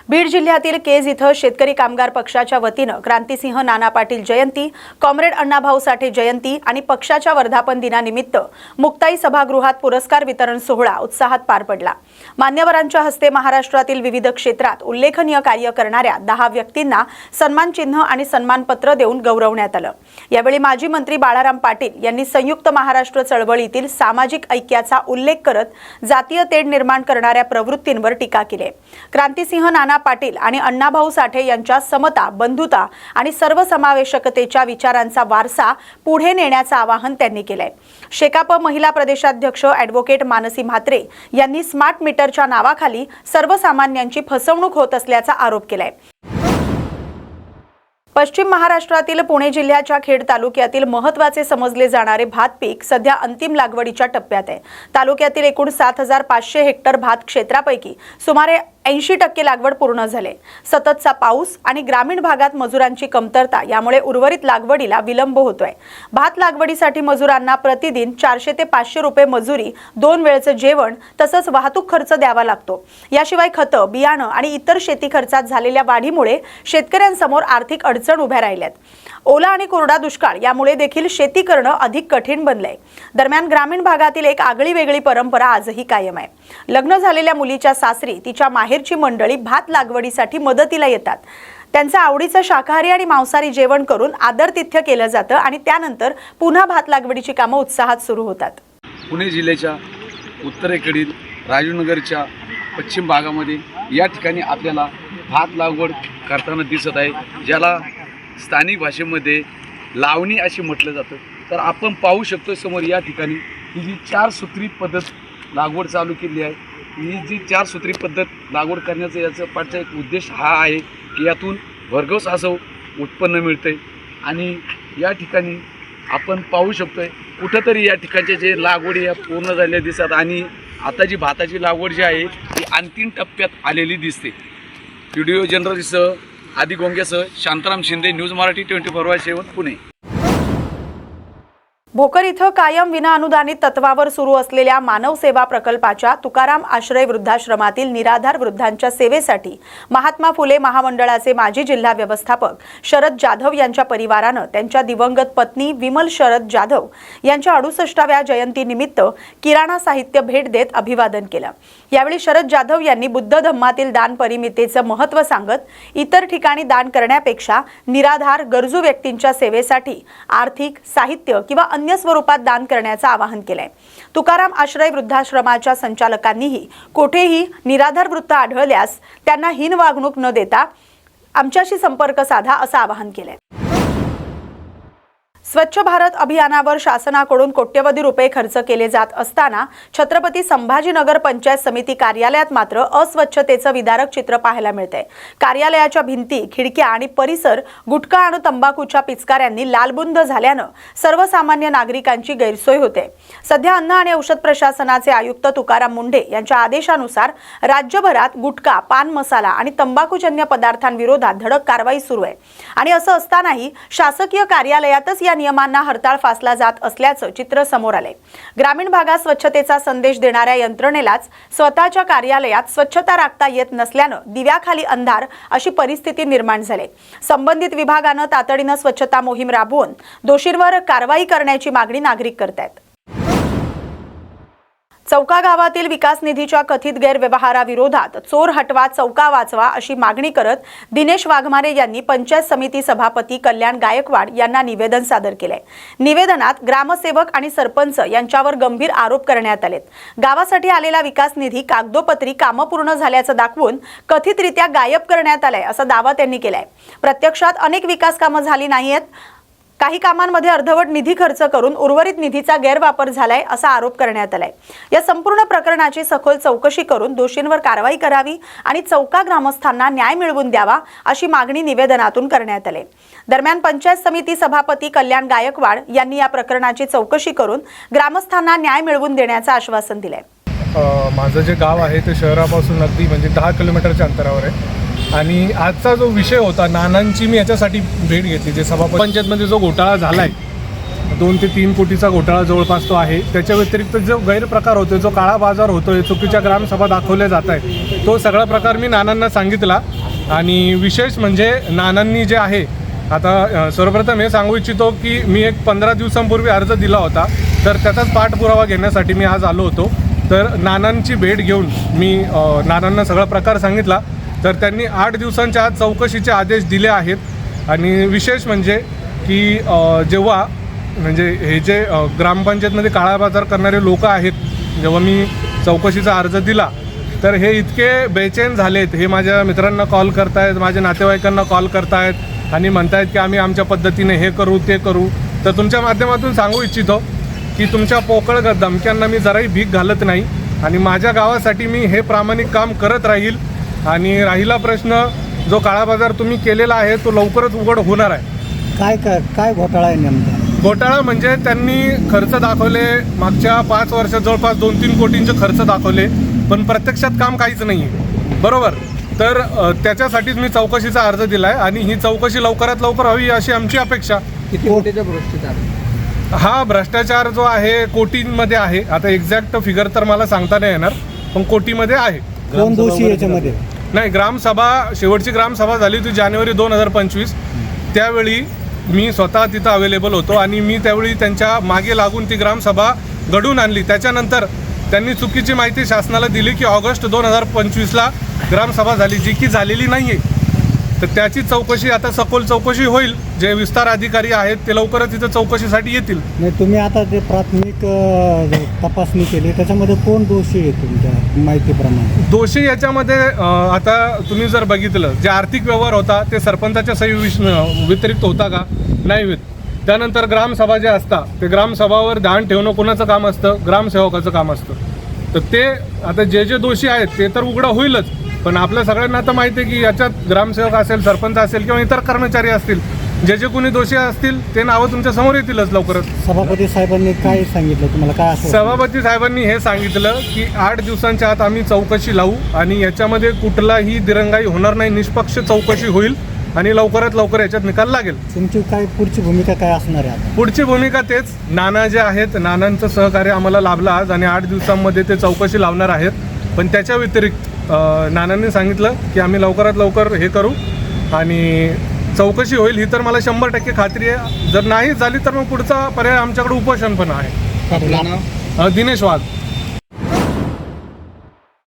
बीड जिल्ह्यातील केज इथं शेतकरी कामगार पक्षाच्या वतीनं क्रांतिसिंह नाना पाटील जयंती, कॉम्रेड अण्णाभाऊ साठे जयंती आणि पक्षाच्या वर्धापन दिनानिमित्त मुक्ताई सभागृहात पुरस्कार वितरण सोहळा उत्साहात पार पडला। मान्यवरांच्या हस्ते महाराष्ट्रातील विविध क्षेत्रात उल्लेखनीय कार्य करणाऱ्या 10 व्यक्तींना सन्मान चिन्ह आणि सन्मानपत्र देऊन गौरवण्यात आलं। यावेळी माजी मंत्री बाळाराम पाटील यांनी संयुक्त महाराष्ट्र चळवळीतील सामाजिक ऐक्याचा उल्लेख करत जातीय तेढ निर्माण करणाऱ्या प्रवृत्तींवर टीका केली। क्रांतिसिंह नाना पाटील आणि अण्णाभाऊ साठे यांच्या समता, बंधुता आणि सर्वसमावेशकतेच्या विचारांचा वारसा पुढे नेण्याचं आवाहन त्यांनी केलंय। शेकाप महिला प्रदेशाध्यक्ष ॲडव्होकेट मानसी म्हात्रे यांनी स्मार्ट मीटरच्या नावाखाली सर्वसामान्यांची फसवणूक होत असल्याचा आरोप केलाय। पश्चिम महाराष्ट्रातील पुणे जिल्ह्याच्या खेड तालुक्यातील महत्त्वाचे समजले जाणारे भात पीक सध्या अंतिम लागवडीच्या टप्प्यात आहे। तालुक्यातील एकूण 7500 हेक्टर भात क्षेत्रापैकी सुमारे 80% लागवड पूर्ण झाले। सततचा पाऊस आणि ग्रामीण भागात मजुरांची कमतरता यामुळे उर्वरित लागवडीला विलंब होतोय। भात लागवडीसाठी मजुरांना प्रतिदिन 400 ते 500 रुपये मजुरी, 2 वेळचं जेवण तसंच वाहतूक खर्च द्यावा लागतो। याशिवाय खतं, बियाणं आणि इतर शेती खर्चात झालेल्या वाढीमुळे शेतकऱ्यांसमोर आर्थिक अडचण उभ्या राहिल्यात। ओला आणि कोरडा दुष्काळ यामुळे देखील शेती करणं अधिक कठीण बनलंय। दरम्यान ग्रामीण भागातील एक आगळी वेगळी परंपरा आजही कायम आहे। लग्न झालेल्या मुलीच्या सासरी तिच्या माहेरची मंडळी भात लागवडीसाठी मदतीला येतात। त्यांचं आवडीचं शाकाहारी आणि मांसाहारी जेवण करून आदरातिथ्य केलं जातं आणि त्यानंतर पुन्हा भात लागवडीची कामं उत्साहात सुरू होतात। पुणे जिल्ह्याच्या उत्तरेकडील राजूनगरच्या पश्चिम भागामध्ये या ठिकाणी आपल्याला भात लागवड करताना दिसत आहे, ज्याला स्थानिक भाषेमध्ये लावणी असे म्हटलं जातं। तर आपण पाहू शकतो समोर या ठिकाणी ही जी 4 सूत्री पद्धत लागवड चालू केली आहे। ही जी 4 सूत्री पद्धत लागवड करण्याचा याचा पाठचा एक उद्देश हा आहे की यातून भरघोस असं उत्पन्न मिळतंय। आणि या ठिकाणी आपण पाहू शकतोय कुठंतरी या ठिकाणचे जे लागवडी या पूर्ण झालेल्या दिसतात आणि आता जी भाताची लागवड जी आहे ती अंतिम टप्प्यात आलेली दिसते। व्हिडिओ जर्नलिस्टसह आदी गोंग्यासह शांताराम शिंदे, न्यूज मराठी 24/7 पुणे। भोकर इथं कायम विनाअनुदानित तत्वावर सुरू असलेल्या मानव सेवा प्रकल्पाच्या तुकाराम आश्रय वृद्धाश्रमातील निराधार वृद्धांच्या सेवेसाठी महात्मा फुले महामंडळाचे माजी जिल्हा व्यवस्थापक शरद जाधव यांच्या परिवारानं त्यांच्या दिवंगत पत्नी विमल शरद जाधव यांच्या 68व्या जयंतीनिमित्त किराणा साहित्य भेट देत अभिवादन केलं। यावेळी शरद जाधव यांनी बुद्ध धम्मातील दान परिमितेचं महत्त्व सांगत इतर ठिकाणी दान करण्यापेक्षा निराधार गरजू व्यक्तींच्या सेवेसाठी आर्थिक, साहित्य किंवा अन्य स्वरूपात दान करण्याचं आवाहन केलंय। तुकाराम आश्रय वृद्धाश्रमाच्या संचालकांनीही कोठेही निराधार वृद्ध आढळल्यास त्यांना हीन वागणूक न देता आमच्याशी संपर्क साधा असं आवाहन केलंय। स्वच्छ भारत अभियानावर शासनाकडून कोट्यवधी रुपये खर्च केले जात असताना छत्रपती संभाजीनगर पंचायत समिती कार्यालयात मात्र अस्वच्छतेचं विदारक चित्र पाहायला मिळतंय। कार्यालयाच्या भिंती, खिडक्या आणि परिसर गुटखा आणि तंबाखूच्या पिचकाऱ्यांनी लालबुंद झाल्यानं सर्वसामान्य नागरिकांची गैरसोय होते। सध्या अन्न आणि औषध प्रशासनाचे आयुक्त तुकाराम मुंढे यांच्या आदेशानुसार राज्यभरात गुटखा, पान मसाला आणि तंबाखूजन्य पदार्थांविरोधात धडक कारवाई सुरू आहे आणि असं असतानाही शासकीय कार्यालयातच या नियमांना हरताळ फासला जात असल्याचं चित्र समोर आले। ग्रामीण भागात स्वच्छतेचा संदेश देणाऱ्या यंत्रणेलाच स्वतःच्या कार्यालयात स्वच्छता राखता येत नसल्यानं दिव्याखाली अंधार अशी परिस्थिती निर्माण झाली। संबंधित विभागानं तातडीनं स्वच्छता मोहीम राबवून दोषींवर कारवाई करण्याची मागणी नागरिक करतायत। चौका गावातील विकास निधीच्या कथित गैरव्यवहाराविरोधात चोर हटवा, चौका वाचवा अशी मागणी करत दिनेश वाघमारे यांनी पंचायत समिती सभापती कल्याण गायकवाड यांना निवेदन सादर केलंय। निवेदनात ग्रामसेवक आणि सरपंच यांच्यावर गंभीर आरोप करण्यात आलेत। गावासाठी आलेला विकास निधी कागदोपत्री कामं पूर्ण झाल्याचं दाखवून कथितरित्या गायब करण्यात आलाय असा दावा त्यांनी केलाय। प्रत्यक्षात अनेक विकास कामं झाली नाहीत। काही कामांमध्ये अर्धवट निधी खर्च करून उर्वरित निधीचा गैरवापर झालाय असा आरोप करण्यात आलाय। या संपूर्ण प्रकरणाची सखोल चौकशी करून दोषींवर कारवाई करावी आणि चौका ग्रामस्थांना न्याय मिळवून द्यावा अशी मागणी निवेदनातून करण्यात आली। दरम्यान पंचायत समिती सभापती कल्याण गायकवाड यांनी या प्रकरणाची चौकशी करून ग्रामस्थांना न्याय मिळवून देण्याचं आश्वासन दिलंय। माझं जे गाव आहे ते शहरापासून अगदी म्हणजे 10 किलोमीटरच्या अंतरावर आहे आणि आजचा जो विषय होता नानांची मी याच्यासाठी भेट घेतली, जे सभापती पंचायतमध्ये जो घोटाळा झाला आहे 2 ते 3 कोटीचा घोटाळा जवळपास तो आहे. त्याच्या व्यतिरिक्त जो गैरप्रकार होतो, जो काळा बाजार होतोय, चुकीच्या ग्रामसभा दाखवल्या जात आहे, तो सगळा प्रकार मी नानांना सांगितला. आणि विशेष म्हणजे नानांनी जे आहे, आता सर्वप्रथम हे सांगू इच्छितो की मी एक 15 दिवसांपूर्वी अर्ज दिला होता, तर त्याचाच पाठपुरावा घेण्यासाठी मी आज आलो होतो. तर नानांची भेट घेऊन मी नानांना सगळा प्रकार सांगितला. तर त्यांनी 8 दिवसांच्या आत चौकशीचे आदेश दिले आहेत. आणि विशेष म्हणजे की जेव्हा म्हणजे हे जे ग्रामपंचायतमध्ये काळा बाजार करणारे लोक आहेत, जेव्हा मी चौकशीचा अर्ज दिला तर हे इतके बेचैन झालेत. हे माझ्या मित्रांना कॉल करतायत, माझ्या नातेवाईकांना कॉल करतायत आणि म्हणतायत की आम्ही आमच्या पद्धतीने हे करू ते करू. तर तुमच्या माध्यमातून सांगू इच्छितो की तुमच्या पोकळ धमक्यांना मी जराही भीक घालत नाही आणि माझ्या गावासाठी मी हे प्रामाणिक काम करत राहील. आणि राहिला प्रश्न, जो काळा बाजार तुम्ही केलेला आहे तो लवकरच उघड होणार आहे. काय घोटाळा आहे नेमका? घोटाळा म्हणजे त्यांनी खर्च दाखवले, मागच्या 5 वर्षात जवळपास 2-3 कोटींचे खर्च दाखवले, पण प्रत्यक्षात काम काहीच नाही आहे, बरोबर. तर त्याच्यासाठीच मी चौकशीचा अर्ज दिला आहे आणि ही चौकशी लवकरात लवकर व्हावी अशी आमची अपेक्षा. किती कोटीचा भ्रष्टाचार? हा भ्रष्टाचार जो आहे कोटींमध्ये आहे. आता एक्झॅक्ट फिगर तर मला सांगता नाही येणार, पण कोटीमध्ये आहे. कोण दोषी याच्यामध्ये? नाही, ग्रामसभा, शेवटची ग्रामसभा झाली होती जानेवारी 2025. त्यावेळी मी स्वतः तिथं अवेलेबल होतो आणि मी त्यावेळी त्यांच्या मागे लागून ती ग्रामसभा घडवून आणली. त्याच्यानंतर त्यांनी चुकीची माहिती शासनाला दिली की ऑगस्ट 2025ला ग्रामसभा झाली, जी की झालेली नाही आहे. तर त्याची चौकशी, आता सखोल चौकशी होईल. जे विस्तार अधिकारी आहेत ते लवकरच इथं चौकशीसाठी येतील. नाही, तुम्ही आता जे प्राथमिक तपासणी केली त्याच्यामध्ये कोण दोषी आहे तुमच्या माहितीप्रमाणे? दोषी याच्यामध्ये आता तुम्ही जर बघितलं, जे आर्थिक व्यवहार होता ते सरपंचाच्या सही व्यतिरिक्त होता का? नाही होत. त्यानंतर ग्रामसभा जे असतात ते ग्रामसभावर ध्यान ठेवणं कोणाचं काम असतं? ग्रामसेवकाचं काम असतं. तर ते आता जे दोषी आहेत ते तर उघडं होईलच, पण आपल्या सगळ्यांना आता माहिती आहे की याच्यात ग्रामसेवक असेल, सरपंच असेल किंवा इतर कर्मचारी असतील, जे कोणी दोषी असतील ते नावं तुमच्या समोर येतीलच लवकरच. सभापती साहेबांनी काय सांगितलं तुम्हाला? काय असं सभापती साहेबांनी हे सांगितलं की 8 दिवसांच्या आत आम्ही चौकशी लावू आणि याच्यामध्ये कुठलाही दिरंगाई होणार नाही, निष्पक्ष चौकशी होईल आणि लवकरात लवकर याच्यात निकाल लागेल. तुमची काय पुढची भूमिका काय असणार आहे आता? पुढची भूमिका तेच, नाना जे आहेत, नानांचं सहकार्य आम्हाला लाभलं आज आणि 8 दिवसांमध्ये ते चौकशी लावणार आहेत. पण त्याच्या व्यतिरिक्त नानांनी सांगितलं की आम्ही लवकरात लवकर हे करू आणि चौकशी होईल, ही तर मला 100% खात्री आहे. जर नाही झाली तर मग पुढचा पर्याय आमच्याकडे उपोषण पण आहे. आपलं नाव? दिनेश वाघ.